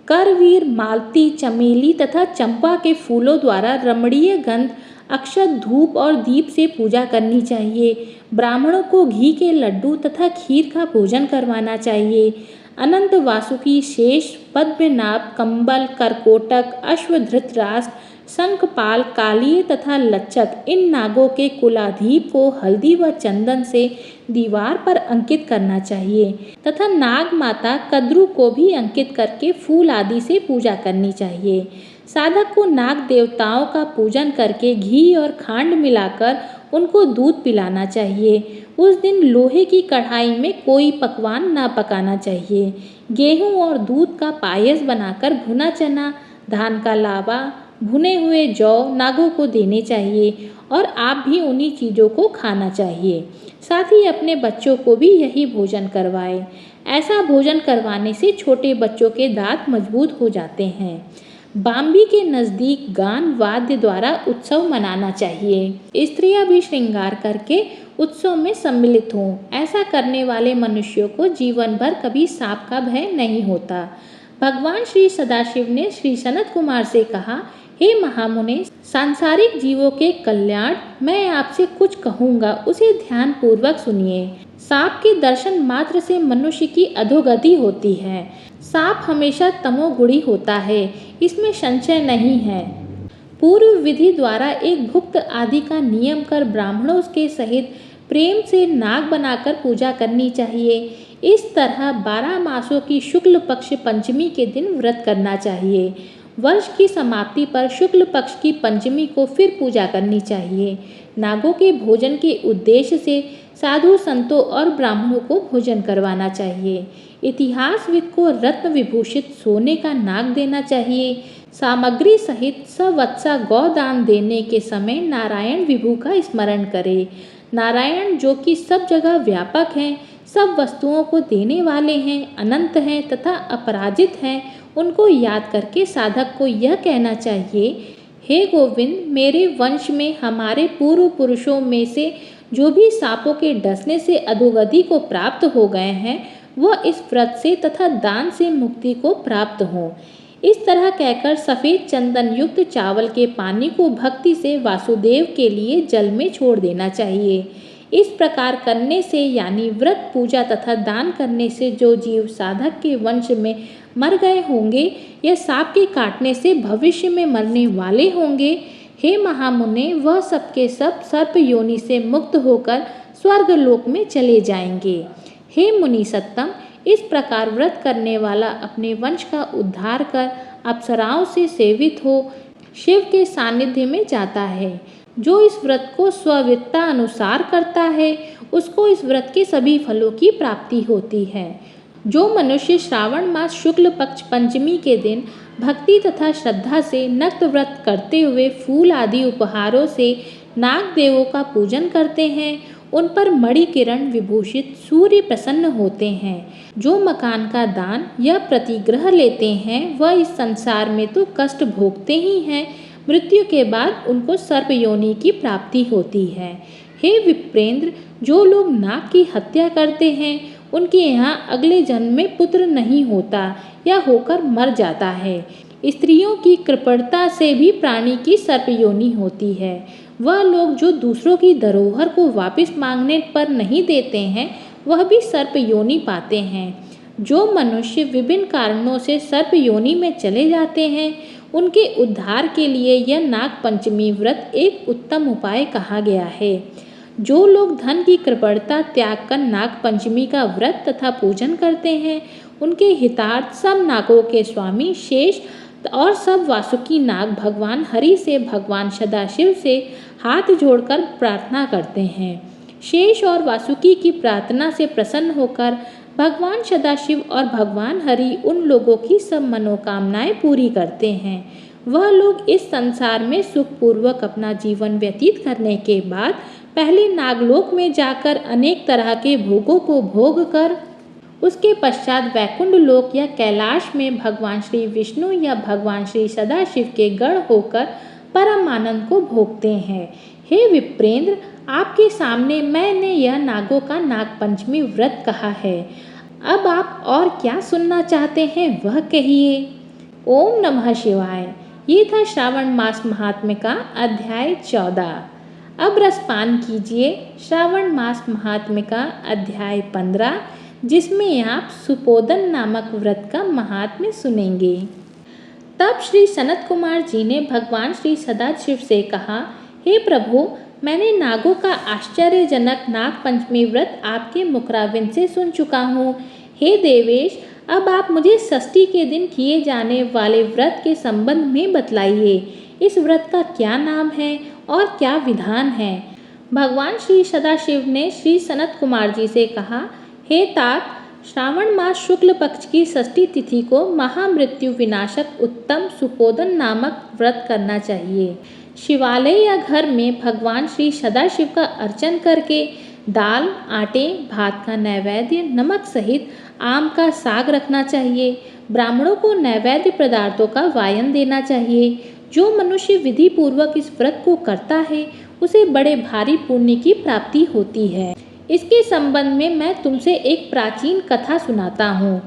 करवीर, मालती, चमेली तथा चंपा के फूलों द्वारा रमणीय गंध, अक्षत, धूप और दीप से पूजा करनी चाहिए। ब्राह्मणों को घी के लड्डू तथा खीर का भोजन करवाना चाहिए। अनंत वासुकी, शेष, पद्मनाभ, कंबल, करकोटक, अश्व, धृतराष्ट्र, शंखपाल, कालिय तथा लच्चक, इन नागों के कुलाधीप को हल्दी व चंदन से दीवार पर अंकित करना चाहिए तथा नाग माता कद्रू को भी अंकित करके फूल आदि से पूजा करनी चाहिए। साधक को नाग देवताओं का पूजन करके घी और खांड मिलाकर उनको दूध पिलाना चाहिए। उस दिन लोहे की कढ़ाई में कोई पकवान ना पकाना चाहिए। गेहूं और दूध का पायस बनाकर भुना चना, धान का लावा, भुने हुए जौ नागों को देने चाहिए और आप भी उन्हीं चीज़ों को खाना चाहिए। साथ ही अपने बच्चों को भी यही भोजन करवाएं। ऐसा भोजन करवाने से छोटे बच्चों के दांत मजबूत हो जाते हैं। बाम्बी के नज़दीक गान वाद्य द्वारा उत्सव मनाना चाहिए। स्त्रियां भी श्रृंगार करके उत्सव में सम्मिलित हों। ऐसा करने वाले मनुष्यों को जीवन भर कभी सांप का भय नहीं होता। भगवान श्री सदाशिव ने श्री सनत कुमार से कहा, हे महामुने, सांसारिक जीवों के कल्याण मैं आपसे कुछ कहूँगा, उसे ध्यान पूर्वक सुनिए। सांप के दर्शन मात्र से मनुष्य की अधोगति होती है। सांप हमेशा तमोगुणी होता है, इसमें संशय नहीं है। पूर्व विधि द्वारा एक भुक्त आदि का नियम कर ब्राह्मणों के सहित प्रेम से नाग बनाकर पूजा करनी चाहिए। इस तरह 12 मासों की शुक्ल पक्ष पंचमी के दिन व्रत करना चाहिए। वर्ष की समाप्ति पर शुक्ल पक्ष की पंचमी को फिर पूजा करनी चाहिए। नागों के भोजन के उद्देश्य से साधु संतों और ब्राह्मणों को भोजन करवाना चाहिए। इतिहासविद को रत्न विभूषित सोने का नाग देना चाहिए। सामग्री सहित सवत्सा गौदान देने के समय नारायण विभु का स्मरण करें। नारायण जो कि सब जगह व्यापक हैं, सब वस्तुओं को देने वाले हैं, अनंत हैं तथा अपराजित हैं, उनको याद करके साधक को यह कहना चाहिए, हे गोविंद, मेरे वंश में हमारे पूर्व पुरुषों में से जो भी सांपों के डसने से अधोगति को प्राप्त हो गए हैं, वह इस व्रत से तथा दान से मुक्ति को प्राप्त हों। इस तरह कहकर सफ़ेद चंदन युक्त चावल के पानी को भक्ति से वासुदेव के लिए जल में छोड़ देना चाहिए। इस प्रकार करने से यानी व्रत पूजा तथा दान करने से जो जीव साधक के वंश में मर गए होंगे या सांप के काटने से भविष्य में मरने वाले होंगे, हे महामुने, वह सबके सब सर्प योनि से मुक्त होकर स्वर्गलोक में चले जाएंगे। हे मुनि सत्तम, इस प्रकार व्रत करने वाला अपने वंश का उद्धार कर अप्सराओं से सेवित हो शिव के सानिध्य में जाता है। जो इस व्रत को स्ववित्ता अनुसार करता है, उसको इस व्रत के सभी फलों की प्राप्ति होती है। जो मनुष्य श्रावण मास शुक्ल पक्ष पंचमी के दिन भक्ति तथा श्रद्धा से नक्त व्रत करते हुए फूल आदि उपहारों से नाग देवों का पूजन करते हैं, उन पर मणि किरण विभूषित सूर्य प्रसन्न होते हैं। जो मकान का दान या प्रतिग्रह लेते हैं, वह इस संसार में तो कष्ट भोगते ही हैं, मृत्यु के बाद उनको सर्प योनि की प्राप्ति होती है। हे विप्रेंद्र, जो लोग नाग की हत्या करते हैं, उनके यहाँ अगले जन्म में पुत्र नहीं होता या होकर मर जाता है। स्त्रियों की कृपणता से भी प्राणी की सर्प योनि होती है। वह लोग जो दूसरों की धरोहर को वापस मांगने पर नहीं देते हैं, वह भी सर्प योनि पाते हैं। जो मनुष्य विभिन्न कारणों से सर्प योनि में चले जाते हैं, उनके उद्धार के लिए यह नाग पंचमी व्रत एक उत्तम उपाय कहा गया है। जो लोग धन की कृपणता त्याग कर नाग पंचमी का व्रत तथा पूजन करते हैं, उनके हितार्थ सब नागों के स्वामी शेष और सब वासुकी नाग भगवान हरि से भगवान सदाशिव से हाथ जोड़कर प्रार्थना करते हैं। शेष और वासुकी की प्रार्थना से प्रसन्न होकर भगवान सदाशिव और भगवान हरि उन लोगों की सब मनोकामनाएं पूरी करते हैं। वह लोग इस संसार में सुखपूर्वक अपना जीवन व्यतीत करने के बाद पहले नागलोक में जाकर अनेक तरह के भोगों को भोग कर उसके पश्चात वैकुंठ लोक या कैलाश में भगवान श्री विष्णु या भगवान श्री सदाशिव के गण होकर परम आनंद को भोगते हैं। हे विप्रेंद्र, आपके सामने मैंने यह नागों का नाग पंचमी व्रत कहा है। अब आप और क्या सुनना चाहते हैं वह कहिए। ओम नमः शिवाय। ये था श्रावण मास महात्म्य का अध्याय 14। अब रसपान कीजिए श्रावण मास महात्म्य का अध्याय 15, जिसमें आप सुपोदन नामक व्रत का महात्म्य सुनेंगे। तब श्री सनत कुमार जी ने भगवान श्री सदाशिव से कहा, हे प्रभु, मैंने नागों का आश्चर्यजनक नाग पंचमी व्रत आपके मुखराविंद से सुन चुका हूँ। हे देवेश, अब आप मुझे षष्ठी के दिन किए जाने वाले व्रत के संबंध में बतलाइए। इस व्रत का क्या नाम है और क्या विधान है। भगवान श्री सदाशिव ने श्री सनत कुमार जी से कहा, हे तात, श्रावण मास शुक्ल पक्ष की षष्ठी तिथि को महामृत्यु विनाशक उत्तम सुपोदन नामक व्रत करना चाहिए। शिवालय या घर में भगवान श्री सदाशिव का अर्चन करके दाल, आटे, भात का नैवेद्य, नमक सहित आम का साग रखना चाहिए। ब्राह्मणों को नैवेद्य पदार्थों का वायन देना चाहिए। जो मनुष्य विधि पूर्वक इस व्रत को करता है, उसे बड़े भारी पुण्य की प्राप्ति होती है। इसके संबंध में मैं तुमसे एक प्राचीन कथा सुनाता हूँ।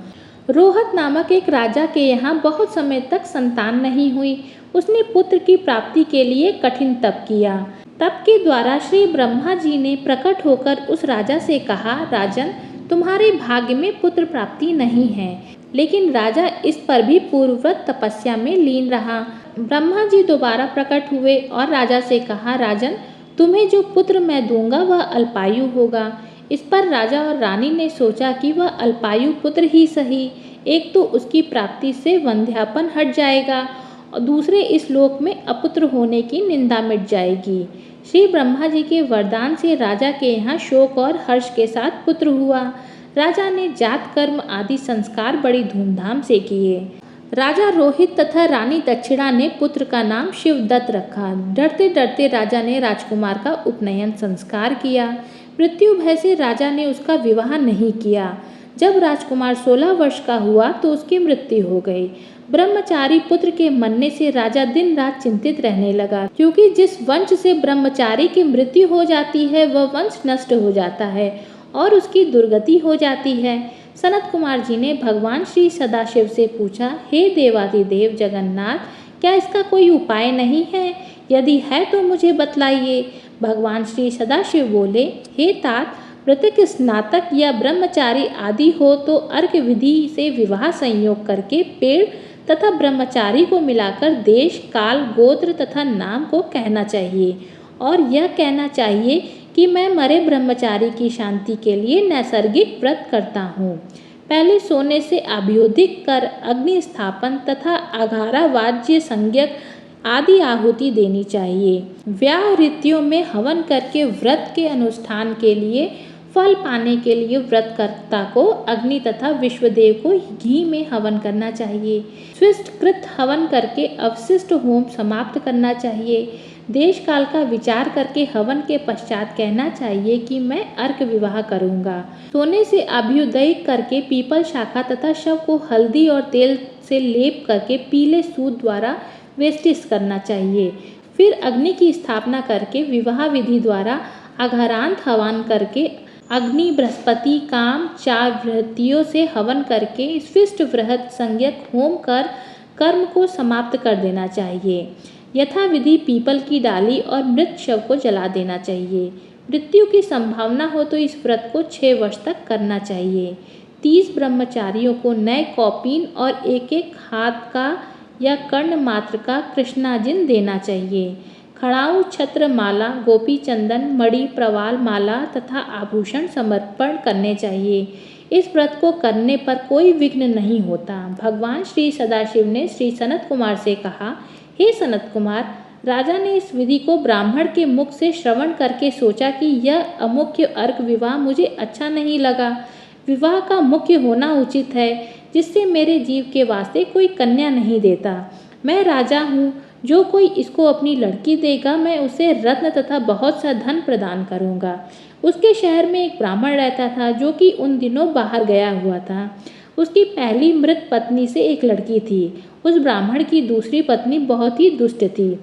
रोहत नामक एक राजा के यहाँ बहुत समय तक संतान नहीं हुई। उसने पुत्र की प्राप्ति के लिए कठिन तप किया। तप के द्वारा श्री ब्रह्मा जी ने प्रकट होकर उस राजा से कहा, राजन, तुम्हारे भाग्य में पुत्र प्राप्ति नहीं है। लेकिन राजा इस पर भी पूर्ववत तपस्या में लीन रहा। ब्रह्मा जी दोबारा प्रकट हुए और राजा से कहा, राजन, तुम्हें जो पुत्र मैं दूंगा वह अल्पायु होगा। इस पर राजा और रानी ने सोचा कि वह अल्पायु पुत्र ही सही, एक तो उसकी प्राप्ति से वंध्यापन हट जाएगा और दूसरे इस लोक में अपुत्र होने की निंदा मिट जाएगी। श्री ब्रह्मा जी के वरदान से राजा के यहाँ शोक और हर्ष के साथ पुत्र हुआ। राजा ने जात कर्म आदि संस्कार बड़ी धूमधाम से किए। राजा रोहित तथा रानी दक्षिणा ने पुत्र का नाम शिवदत्त रखा। डरते डरते राजा ने राजकुमार का उपनयन संस्कार किया। मृत्यु भय से राजा ने उसका विवाह नहीं किया। जब राजकुमार 16 वर्ष का हुआ तो उसकी मृत्यु हो गई। ब्रह्मचारी पुत्र के मरने से राजा दिन रात चिंतित रहने लगा, क्योंकि जिस वंश से ब्रह्मचारी की मृत्यु हो जाती है वह वंश नष्ट हो जाता है और उसकी दुर्गति हो जाती है। सनत कुमार जी ने भगवान श्री सदाशिव से पूछा, हे देवाधिदेव जगन्नाथ, क्या इसका कोई उपाय नहीं है? यदि है तो मुझे बतलाइए। भगवान श्री सदाशिव बोले, हे तात, मृतक स्नातक या ब्रह्मचारी आदि हो तो अर्घ विधि से विवाह संयोग करके पेड़ तथा ब्रह्मचारी को मिलाकर देश, काल, गोत्र तथा नाम को कहना चाहिए और यह कहना चाहिए कि मैं मरे ब्रह्मचारी की शांति के लिए नैसर्गिक व्रत करता हूँ। पहले सोने से अभ्योदिक कर अग्नि स्थापन तथा अघारा वाज्य संज्ञक आदि आहुति देनी चाहिए। व्याह ऋतुओं में हवन करके व्रत के अनुष्ठान के लिए फल पाने के लिए व्रतकर्ता को अग्नि तथा विश्वदेव को घी में हवन करना चाहिए। स्विष्टकृत हवन करके अवशिष्ट होम समाप्त करना चाहिए। देश काल का विचार करके हवन के पश्चात कहना चाहिए कि मैं अर्क विवाह करूंगा। सोने से अभ्युदय करके पीपल शाखा तथा शव को हल्दी और तेल से लेप करके पीले सूत द्वारा वेष्टिस करना चाहिए। फिर अग्नि की स्थापना करके विवाह विधि द्वारा अघरांत हवन करके अग्नि, बृहस्पति, काम, 4 व्रतियों से हवन करके स्विष्ट वृहत संज्ञक होम कर कर्म को समाप्त कर देना चाहिए। यथा विधि पीपल की डाली और मृत शव को जला देना चाहिए। मृत्यु की संभावना हो तो इस व्रत को 6 वर्ष तक करना चाहिए। 30 ब्रह्मचारियों को नए कौपीन और एक एक हाथ का या कर्ण मात्र का कृष्णाजिन देना चाहिए। खड़ाऊ, छत्र, माला, गोपी चंदन, मणि, प्रवाल माला तथा आभूषण समर्पण करने चाहिए। इस व्रत को करने पर कोई विघ्न नहीं होता। भगवान श्री सदाशिव ने श्री सनत कुमार से कहा, हे सनत कुमार, राजा ने इस विधि को ब्राह्मण के मुख से श्रवण करके सोचा कि यह अमुख्य अर्घ विवाह मुझे अच्छा नहीं लगा। विवाह का मुख्य होना उचित है, जिससे मेरे जीव के वास्ते कोई कन्या नहीं देता। मैं राजा हूँ, जो कोई इसको अपनी लड़की देगा मैं उसे रत्न तथा बहुत सा धन प्रदान करूँगा। उसके शहर में एक ब्राह्मण रहता था, जो कि उन दिनों बाहर गया हुआ था। उसकी पहली मृत पत्नी से एक लड़की थी। उस ब्राह्मण की दूसरी पत्नी बहुत ही दुष्ट थी।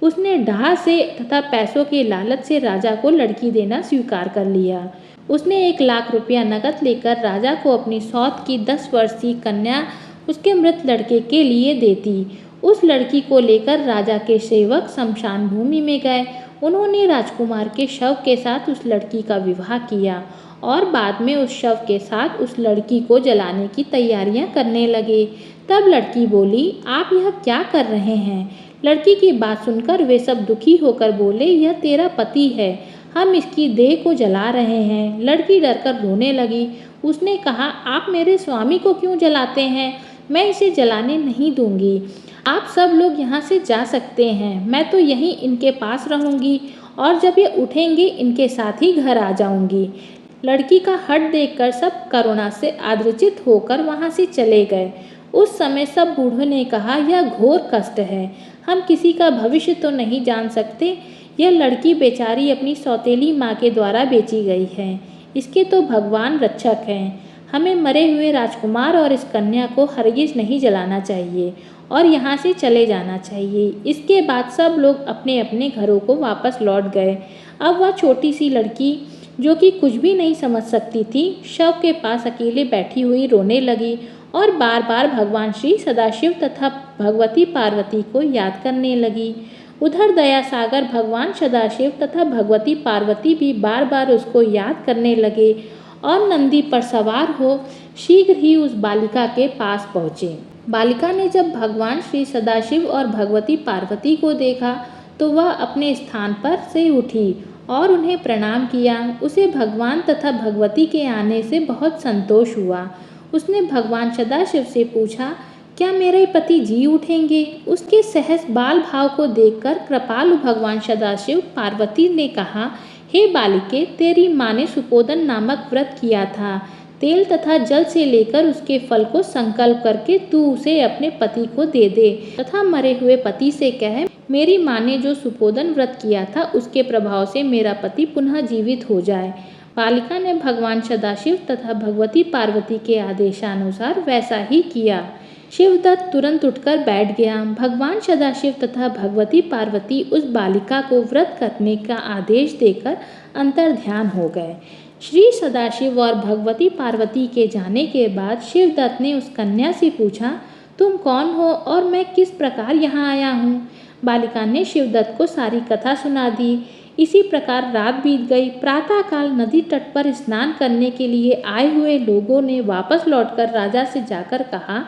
उसने डाह से तथा पैसों के लालच से राजा को लड़की देना स्वीकार कर लिया। उसने 1 लाख रुपया नकद लेकर राजा को अपनी सौत की 10 वर्षीय कन्या उसके मृत लड़के के लिए देती। उस लड़की को लेकर राजा के सेवक शमशान भूमि में गए। उन्होंने राजकुमार के शव के साथ उस लड़की का विवाह किया और बाद में उस शव के साथ उस लड़की को जलाने की तैयारियां करने लगे। तब लड़की बोली, आप यह क्या कर रहे हैं? लड़की की बात सुनकर वे सब दुखी होकर बोले, यह तेरा पति है, हम इसकी देह को जला रहे हैं। लड़की डरकर रोने लगी। उसने कहा, आप मेरे स्वामी को क्यों जलाते हैं? मैं इसे जलाने नहीं दूंगी। आप सब लोग यहाँ से जा सकते हैं। मैं तो यहीं इनके पास रहूंगी और जब ये उठेंगे इनके साथ ही घर आ जाऊंगी। लड़की का हठ देखकर सब करुणा से आदरचित होकर वहाँ से चले गए। उस समय सब बूढ़ों ने कहा, यह घोर कष्ट है, हम किसी का भविष्य तो नहीं जान सकते। यह लड़की बेचारी अपनी सौतेली माँ के द्वारा बेची गई है। इसके तो भगवान रक्षक हैं। हमें मरे हुए राजकुमार और इस कन्या को हरगिज नहीं जलाना चाहिए और यहाँ से चले जाना चाहिए। इसके बाद सब लोग अपने अपने घरों को वापस लौट गए। अब वह छोटी सी लड़की, जो कि कुछ भी नहीं समझ सकती थी, शव के पास अकेले बैठी हुई रोने लगी और बार बार भगवान श्री सदाशिव तथा भगवती पार्वती को याद करने लगी। उधर दया सागर भगवान सदाशिव तथा भगवती पार्वती भी बार बार उसको याद करने लगे और नंदी पर सवार हो शीघ्र ही उस बालिका के पास पहुँचे। बालिका ने जब भगवान श्री सदाशिव और भगवती पार्वती को देखा तो वह अपने स्थान पर से उठी और उन्हें प्रणाम किया। उसे भगवान तथा भगवती के आने से बहुत संतोष हुआ। उसने भगवान सदाशिव से पूछा, क्या मेरे पति जी उठेंगे? उसके सहज बाल भाव को देखकर कृपालु भगवान सदाशिव पार्वती ने कहा, हे बालिके, तेरी माँ ने सुपोदन नामक व्रत किया था। तेल तथा जल से लेकर उसके फल को संकल्प करके तू उसे अपने पति को दे दे तथा मरे हुए पति से कह, मेरी माँ ने जो सुपोदन व्रत किया था उसके प्रभाव से मेरा पति पुनः जीवित हो जाए। बालिका ने भगवान सदाशिव तथा भगवती पार्वती के आदेशानुसार वैसा ही किया। शिवदत्त तुरंत उठकर बैठ गया। भगवान सदाशिव तथा भगवती पार्वती उस बालिका को व्रत करने का आदेश देकर अंतर्ध्यान हो गए। श्री सदाशिव और भगवती पार्वती के जाने के बाद शिवदत्त ने उस कन्या से पूछा, तुम कौन हो और मैं किस प्रकार यहाँ आया हूँ? बालिका ने शिवदत्त को सारी कथा सुना दी। इसी प्रकार रात बीत गई। प्रातःकाल नदी तट पर स्नान करने के लिए आए हुए लोगों ने वापस लौटकर राजा से जाकर कहा,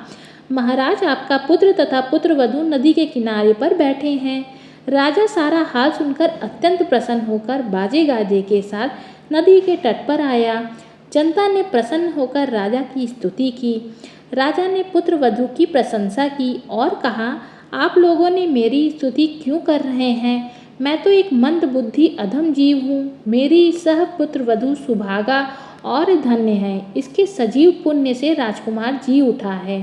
महाराज, आपका पुत्र तथा पुत्रवधू नदी के किनारे पर बैठे हैं। राजा सारा हाल सुनकर अत्यंत प्रसन्न होकर बाजे गाजे के साथ नदी के तट पर आया। जनता ने प्रसन्न होकर राजा की स्तुति की। राजा ने पुत्र वधू की प्रशंसा की और कहा, आप लोगों ने मेरी स्तुति क्यों कर रहे हैं? मैं तो एक मंद बुद्धि अधम जीव हूँ। मेरी सह पुत्र वधू सुभागा और धन्य है। इसके सजीव पुण्य से राजकुमार जी उठा है।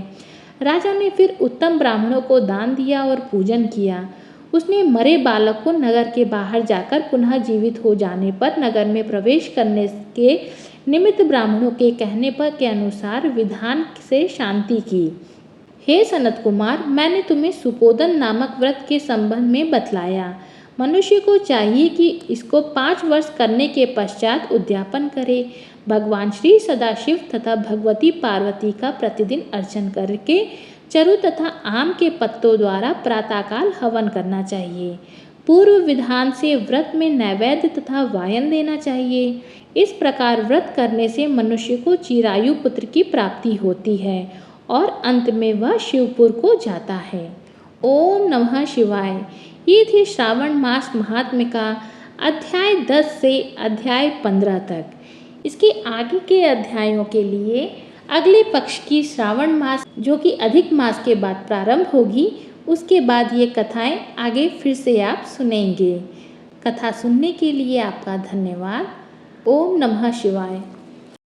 राजा ने फिर उत्तम ब्राह्मणों को दान दिया और पूजन किया। उसने मरे बालक को नगर के बाहर जाकर पुनः जीवित हो जाने पर नगर में प्रवेश करने के निमित्त ब्राह्मणों के कहने पर के अनुसार विधान से शांति की। हे सनत कुमार, मैंने तुम्हें सुपोदन नामक व्रत के संबंध में बतलाया। मनुष्य को चाहिए कि इसको 5 वर्ष करने के पश्चात उद्यापन करे। भगवान श्री सदाशिव तथा भगवती पार्वती का प्रतिदिन अर्चन करके चरु तथा आम के पत्तों द्वारा प्रातःकाल हवन करना चाहिए। पूर्व विधान से व्रत में नैवेद्य तथा वायन देना चाहिए। इस प्रकार व्रत करने से मनुष्य को चिरायु पुत्र की प्राप्ति होती है और अंत में वह शिवपुर को जाता है। ओम नमः शिवाय। ये थे श्रावण मास महात्म्य का अध्याय 10 से अध्याय 15 तक। इसके आगे के अध्यायों के लिए अगले पक्ष की श्रावण मास, जो कि अधिक मास के बाद प्रारंभ होगी, उसके बाद ये कथाएं आगे फिर से आप सुनेंगे। कथा सुनने के लिए आपका धन्यवाद। ओम नमः शिवाय।